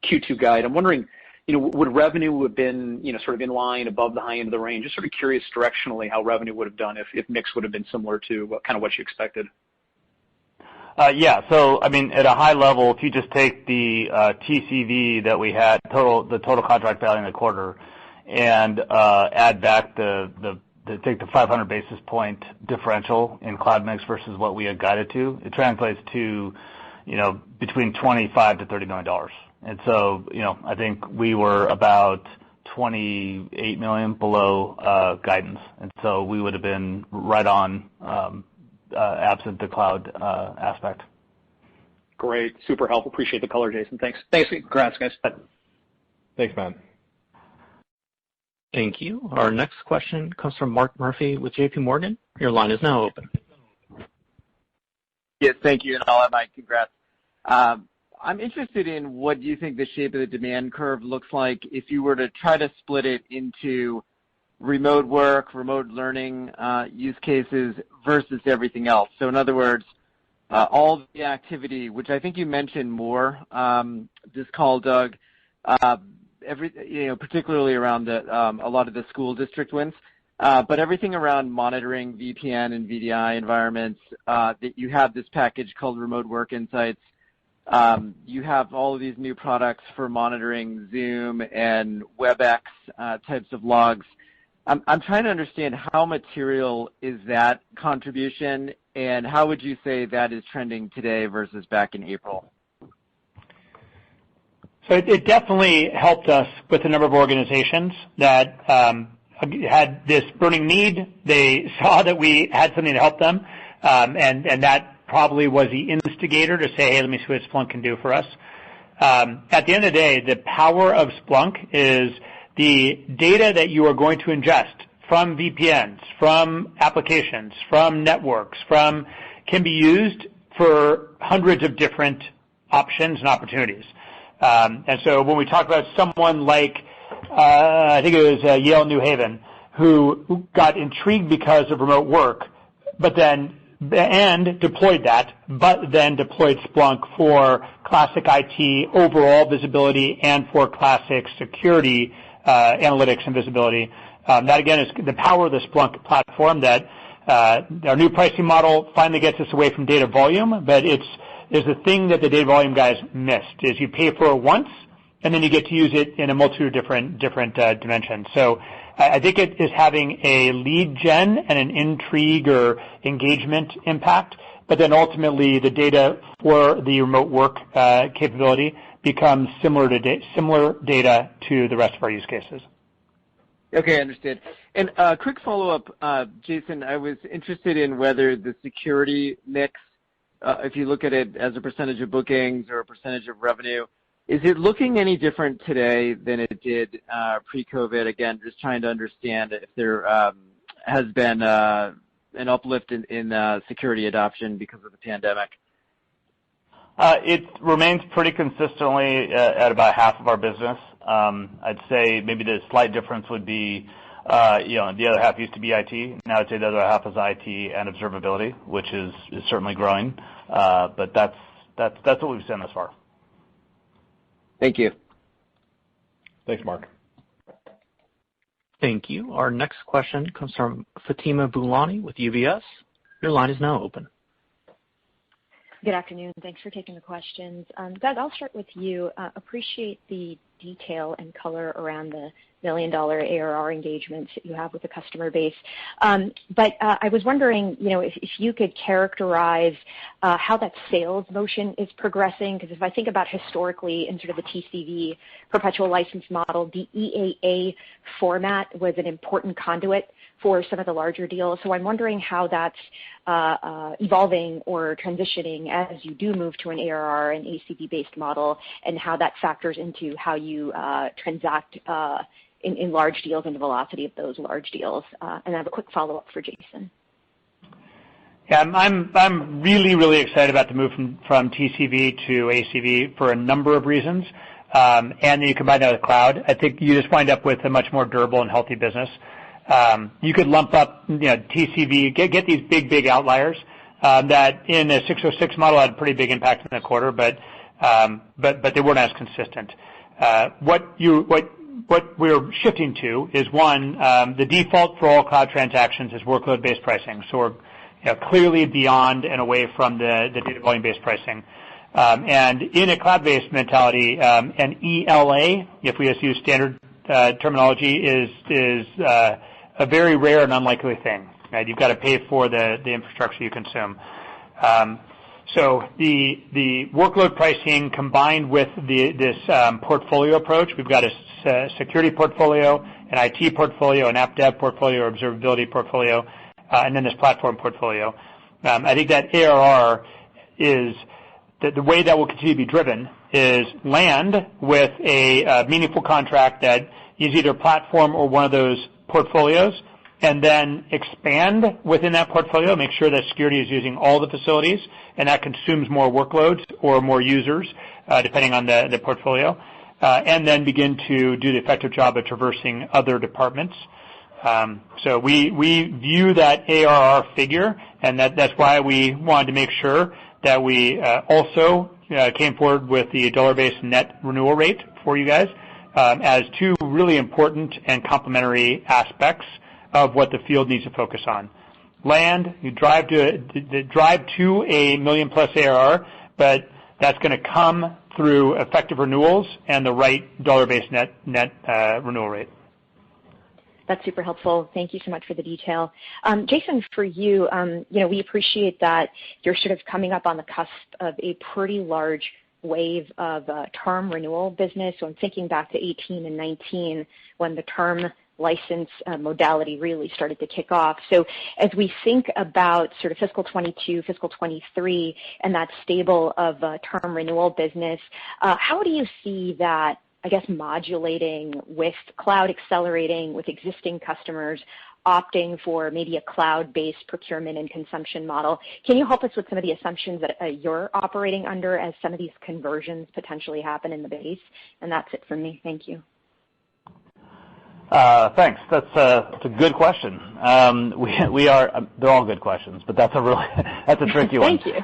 Q2 guide, I'm wondering, would revenue have been, sort of in line above the high end of the range? Just sort of curious directionally how revenue would have done if mix would have been similar to what you expected. Yeah. So, I mean, at a high level, if you just take the TCV that we had, the total contract value in the quarter, and add back take the 500 basis point differential in cloud mix versus what we had guided to, it translates to, between $25 to $30 million. And so, I think we were about $28 million below guidance, and so we would have been right on. Absent the cloud aspect. Great. Super helpful. Appreciate the color, Jason. Thanks. Congrats, guys. Thanks, Matt. Thank you. Our next question comes from Mark Murphy with JP Morgan. Your line is now open. Yes, thank you, and I'll add my congrats. I'm interested in what you think the shape of the demand curve looks like if you were to try to split it into remote work, remote learning use cases versus everything else. So in other words, all the activity, which I think you mentioned more this call, Doug, particularly around a lot of the school district wins, but everything around monitoring VPN and VDI environments, that you have this package called Remote Work Insights. You have all of these new products for monitoring Zoom and WebEx types of logs. I'm trying to understand how material is that contribution, and how would you say that is trending today versus back in April? So it definitely helped us with a number of organizations that had this burning need. They saw that we had something to help them, and that probably was the instigator to say, hey, let me see what Splunk can do for us. At the end of the day, the power of Splunk is the data that you are going to ingest from VPNs, from applications, from networks, can be used for hundreds of different options and opportunities. And so when we talk about someone like, I think it was Yale New Haven, who got intrigued because of remote work, and deployed that, but then deployed Splunk for classic IT overall visibility and for classic security analytics and visibility. That again is the power of the Splunk platform, that our new pricing model finally gets us away from data volume, but it's the thing that the data volume guys missed, is you pay for it once and then you get to use it in a multitude of different dimensions. So I think it is having a lead gen and an intrigue or engagement impact, but then ultimately the data for the remote work capability becomes similar data to the rest of our use cases. Okay, understood. And quick follow-up, Jason, I was interested in whether the security mix, if you look at it as a percentage of bookings or a percentage of revenue, is it looking any different today than it did pre-COVID? Again, just trying to understand if there has been an uplift in security adoption because of the pandemic. It remains pretty consistently at about half of our business. I'd say maybe the slight difference would be, the other half used to be IT. Now I'd say the other half is IT and observability, which is certainly growing. But that's what we've seen thus far. Thank you. Thanks, Mark. Thank you. Our next question comes from Fatima Boolani with UBS. Your line is now open. Good afternoon. Thanks for taking the questions. Doug, I'll start with you. Appreciate the detail and color around the $1 million ARR engagements that you have with the customer base. But I was wondering, if you could characterize how that sales motion is progressing, because if I think about historically in sort of the TCV perpetual license model, the EAA format was an important conduit for some of the larger deals. So I'm wondering how that's evolving or transitioning as you do move to an ARR and ACV-based model, and how that factors into how you transact in large deals and the velocity of those large deals. And I have a quick follow-up for Jason. Yeah, I'm really, really excited about the move from TCV to ACV for a number of reasons. And then you combine that with cloud. I think you just wind up with a much more durable and healthy business. You could lump up, TCV, get these big outliers that in a 606 model had a pretty big impact in the quarter, but they weren't as consistent. What we're shifting to is one, the default for all cloud transactions is workload-based pricing. So we're clearly beyond and away from the data volume-based pricing. And in a cloud-based mentality, an ELA, if we just use standard terminology, is a very rare and unlikely thing. Right? You've got to pay for the infrastructure you consume. So the workload pricing combined with this portfolio approach, we've got a security portfolio, an IT portfolio, an app dev portfolio, observability portfolio, and then this platform portfolio. I think that ARR is the way that will continue to be driven is land with a meaningful contract that is either platform or one of those portfolios, and then expand within that portfolio, make sure that security is using all the facilities, and that consumes more workloads or more users, depending on the portfolio, and then begin to do the effective job of traversing other departments. So we view that ARR figure, and that's why we wanted to make sure that we also came forward with the dollar-based net renewal rate for you guys as two really important and complementary aspects of what the field needs to focus on. Land, you drive to a $1 million+ ARR, but that's going to come through effective renewals and the right dollar-based net renewal rate. That's super helpful. Thank you so much for the detail. Jason, for you, we appreciate that you're sort of coming up on the cusp of a pretty large wave of term renewal business. So I'm thinking back to 18 and 19 when the term license modality really started to kick off. So as we think about sort of fiscal 22, fiscal 23, and that stable of term renewal business, how do you see that, I guess, modulating with cloud accelerating, with existing customers opting for maybe a cloud-based procurement and consumption model? Can you help us with some of the assumptions that you're operating under as some of these conversions potentially happen in the base? And that's it for me. Thank you. Thanks. That's a good question. They're all good questions, but that's a tricky one. Thank you.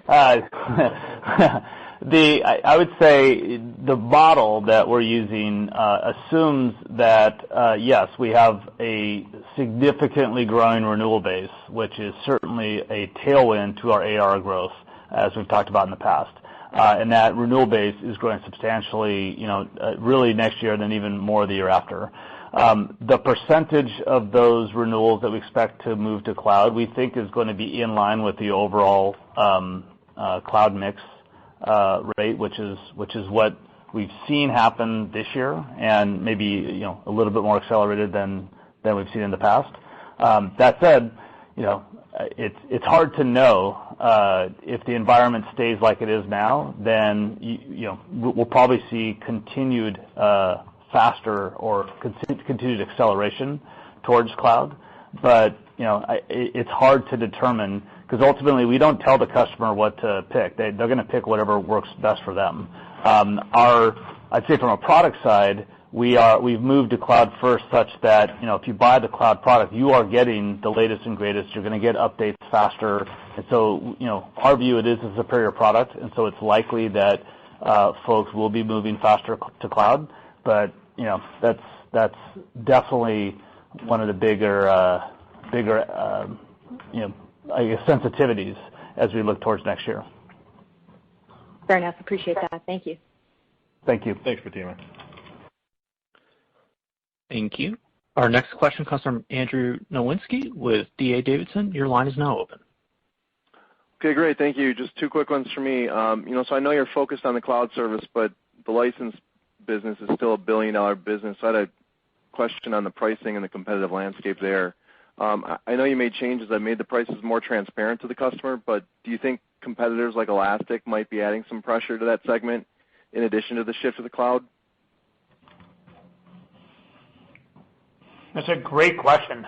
I would say the model that we're using assumes that, yes, we have a significantly growing renewal base, which is certainly a tailwind to our ARR growth, as we've talked about in the past. And that renewal base is growing substantially, really next year, then even more the year after. The percentage of those renewals that we expect to move to cloud, we think is going to be in line with the overall cloud mix rate, which is what we've seen happen this year, and maybe a little bit more accelerated than we've seen in the past. That said, it's hard to know if the environment stays like it is now. Then we'll probably see continued faster or continued acceleration towards cloud, but it's hard to determine, because ultimately we don't tell the customer what to pick. They're going to pick whatever works best for them. I'd say from a product side, we've moved to cloud first, such that if you buy the cloud product, you are getting the latest and greatest. You're going to get updates faster, and so our view, it is a superior product, and so it's likely that folks will be moving faster to cloud. But that's definitely one of the bigger I guess sensitivities as we look towards next year. Fair enough. Appreciate that. Thank you. Thank you. Thanks, Fatima. Thank you. Our next question comes from Andrew Nowinski with D.A. Davidson. Your line is now open. Okay, great. Thank you. Just two quick ones for me. So I know you're focused on the cloud service, but the license business is still $1 billion business. So I had a question on the pricing and the competitive landscape there. I know you made changes that made the prices more transparent to the customer, but do you think competitors like Elastic might be adding some pressure to that segment in addition to the shift to the cloud? That's a great question.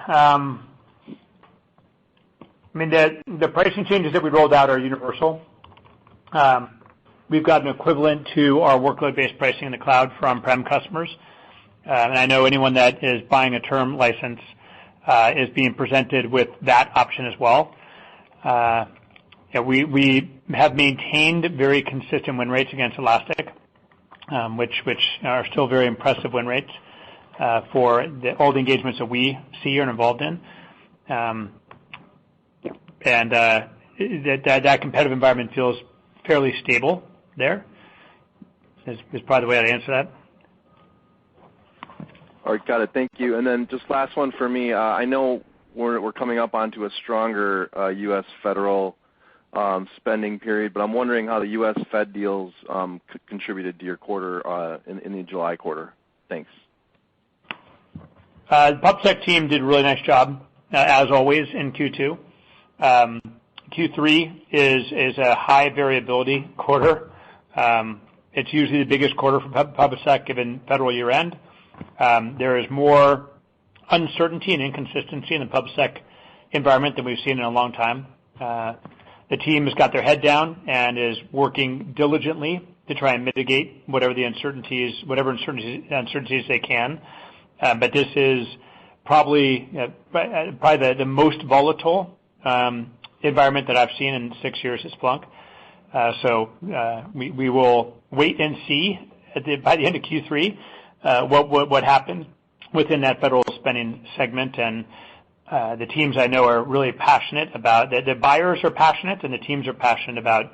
The pricing changes that we rolled out are universal. We've got an equivalent to our workload-based pricing in the cloud for on-prem customers. And I know anyone that is buying a term license is being presented with that option as well. We have maintained very consistent win rates against Elastic, which are still very impressive win rates for all the engagements that we see and are involved in. And that competitive environment feels fairly stable there. Is probably the way I'd answer that. All right, got it. Thank you. And then just last one for me. I know we're coming up onto a stronger U.S. federal spending period, but I'm wondering how the U.S. Fed deals contributed to your quarter in the July quarter. Thanks. The PubSec team did a really nice job, as always, in Q2. Q3 is a high variability quarter. It's usually the biggest quarter for PubSec given federal year end. There is more uncertainty and inconsistency in the PubSec environment than we've seen in a long time. The team has got their head down and is working diligently to try and mitigate whatever uncertainties they can. But this is probably the most volatile environment that I've seen in 6 years at Splunk. So we will wait and see by the end of Q3 what happens within that federal spending segment. And the teams I know are really passionate about the buyers are passionate and the teams are passionate about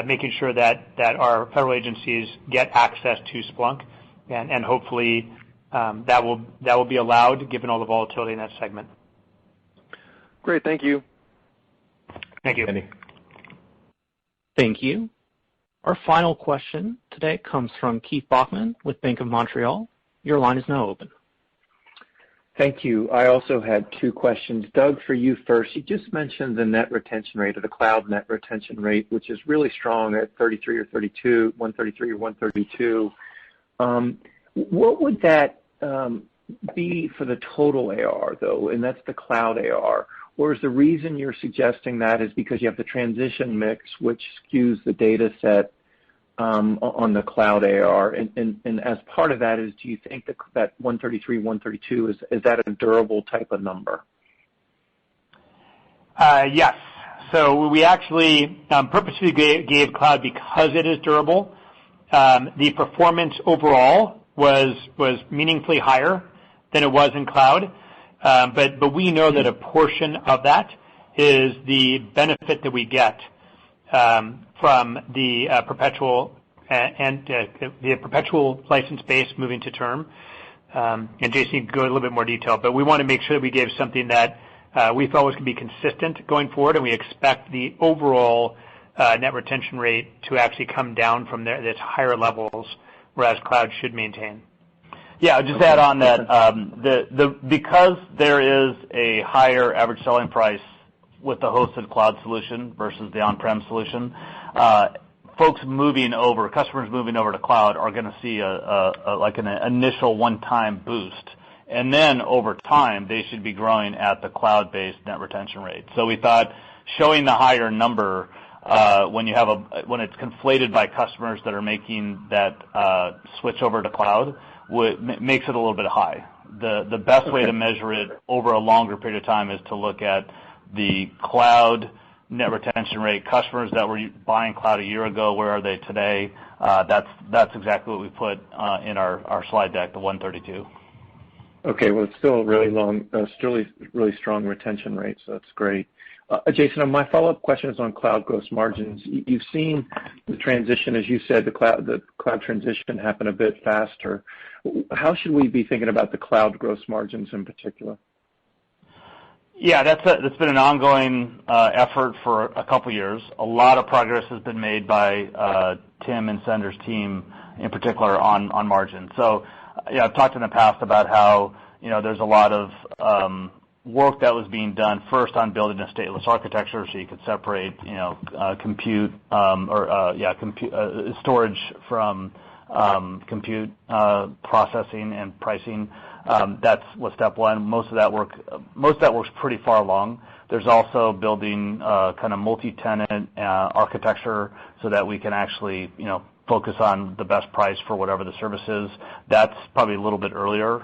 making sure that our federal agencies get access to Splunk, and hopefully that will be allowed given all the volatility in that segment. Great, thank you. Thank you. Andy. Thank you. Our final question today comes from Keith Bachman with Bank of Montreal. Your line is now open. Thank you. I also had two questions. Doug, for you first. You just mentioned the net retention rate or the cloud net retention rate, which is really strong at 33 or 32, 133 or 132. What would that be for the total AR, though, and that's the cloud AR? Or is the reason you're suggesting that is because you have the transition mix, which skews the data set on the cloud AR? And as part of that do you think that 133, 132, is that a durable type of number? Yes. So we actually purposely gave cloud because it is durable. The performance overall was meaningfully higher than it was in cloud. But we know that a portion of that is the benefit that we get from the perpetual and the perpetual license base moving to term. And Jason can go in a little bit more detail, but we want to make sure that we gave something that we felt was going to be consistent going forward, and we expect the overall net retention rate to actually come down from its higher levels, whereas cloud should maintain. Yeah, I'll just add on that because there is a higher average selling price with the hosted cloud solution versus the on-prem solution, customers moving over to cloud are going to see like an initial one-time boost, and then over time they should be growing at the cloud-based net retention rate. So we thought showing the higher number when it's conflated by customers that are making that switch over to cloud makes it a little bit high. The best way to measure it over a longer period of time is to look at the cloud net retention rate. Customers that were buying cloud a year ago, where are they today? That's exactly what we put in our slide deck, the 132. Okay, well, it's still really really strong retention rate, so that's great. Jason, my follow-up question is on cloud gross margins. You've seen the transition, as you said, the cloud transition happen a bit faster. How should we be thinking about the cloud gross margins in particular? Yeah, that's been an ongoing effort for a couple years. A lot of progress has been made by Tim and Sender's team, in particular on margin. So, yeah, I've talked in the past about how there's a lot of work that was being done first on building a stateless architecture, so you could separate compute storage from compute processing and pricing. That's what step one. Most of that work's pretty far along. There's also building kind of multi-tenant architecture so that we can actually focus on the best price for whatever the service is. That's probably a little bit earlier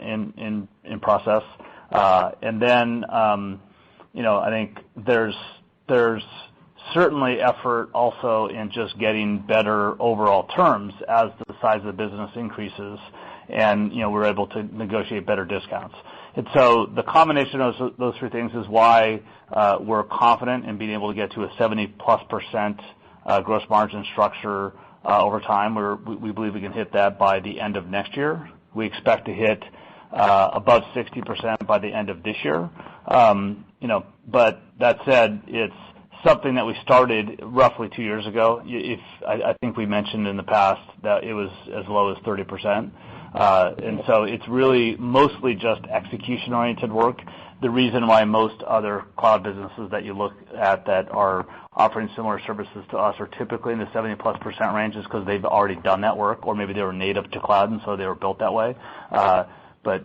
in process. And then I think there's certainly effort also in just getting better overall terms as the size of the business increases, and we're able to negotiate better discounts. And so the combination of those three things is why we're confident in being able to get to a 70+% gross margin structure over time. We believe we can hit that by the end of next year. We expect to hit above 60% by the end of this year. But that said, it's something that we started roughly 2 years ago. I think we mentioned in the past that it was as low as 30%. And so it's really mostly just execution-oriented work. The reason why most other cloud businesses that you look at that are offering similar services to us are typically in the 70+% range is because they've already done that work, or maybe they were native to cloud and so they were built that way. But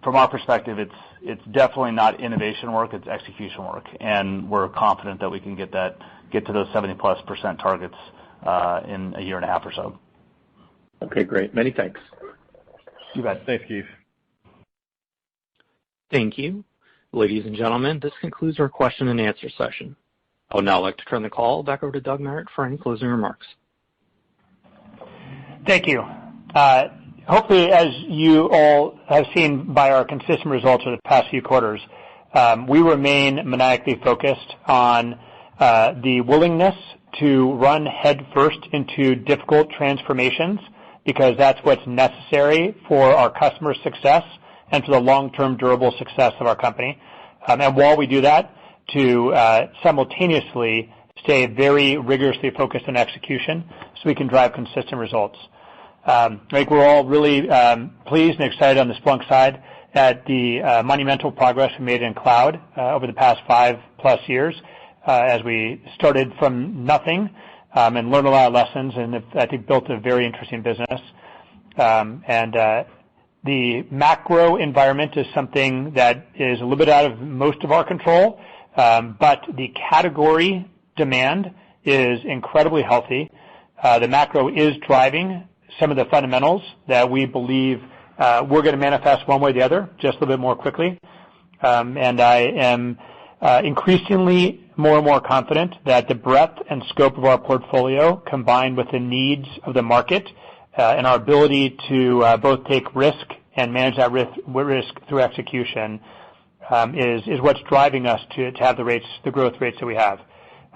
from our perspective, it's definitely not innovation work, it's execution work, and we're confident that we can get to those 70+% targets in a year and a half or so. Okay, great. Many thanks. You bet. Thanks, Keith. Thank you. Ladies and gentlemen, this concludes our question and answer session. I would now like to turn the call back over to Doug Merritt for any closing remarks. Thank you. Hopefully, as you all have seen by our consistent results over the past few quarters, we remain maniacally focused on the willingness to run headfirst into difficult transformations, because that's what's necessary for our customer success and for the long-term durable success of our company. And while we do that, to simultaneously stay very rigorously focused on execution so we can drive consistent results. I think we're all really pleased and excited on the Splunk side at the monumental progress we made in cloud over the past 5+ years as we started from nothing and learned a lot of lessons, and I think built a very interesting business. The macro environment is something that is a little bit out of most of our control, but the category demand is incredibly healthy. The macro is driving some of the fundamentals that we believe we're going to manifest one way or the other, just a little bit more quickly. And I am increasingly more and more confident that the breadth and scope of our portfolio, combined with the needs of the market and our ability to both take risk and manage that risk through execution, is what's driving us to have the growth rates that we have.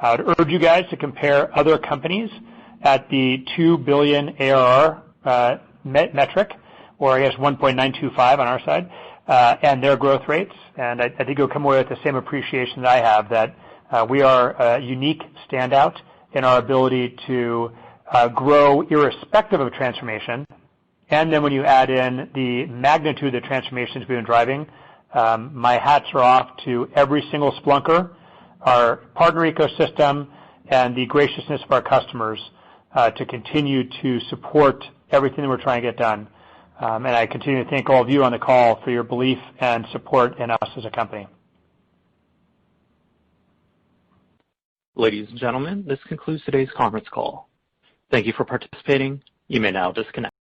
I would urge you guys to compare other companies at the 2 billion ARR metric, or I guess 1.925 on our side, and their growth rates. And I think you'll come away with the same appreciation that I have, that we are a unique standout in our ability to grow irrespective of transformation. And then when you add in the magnitude of the transformations we've been driving, my hats are off to every single Splunker, our partner ecosystem, and the graciousness of our customers to continue to support everything that we're trying to get done. And I continue to thank all of you on the call for your belief and support in us as a company. Ladies and gentlemen, this concludes today's conference call. Thank you for participating. You may now disconnect.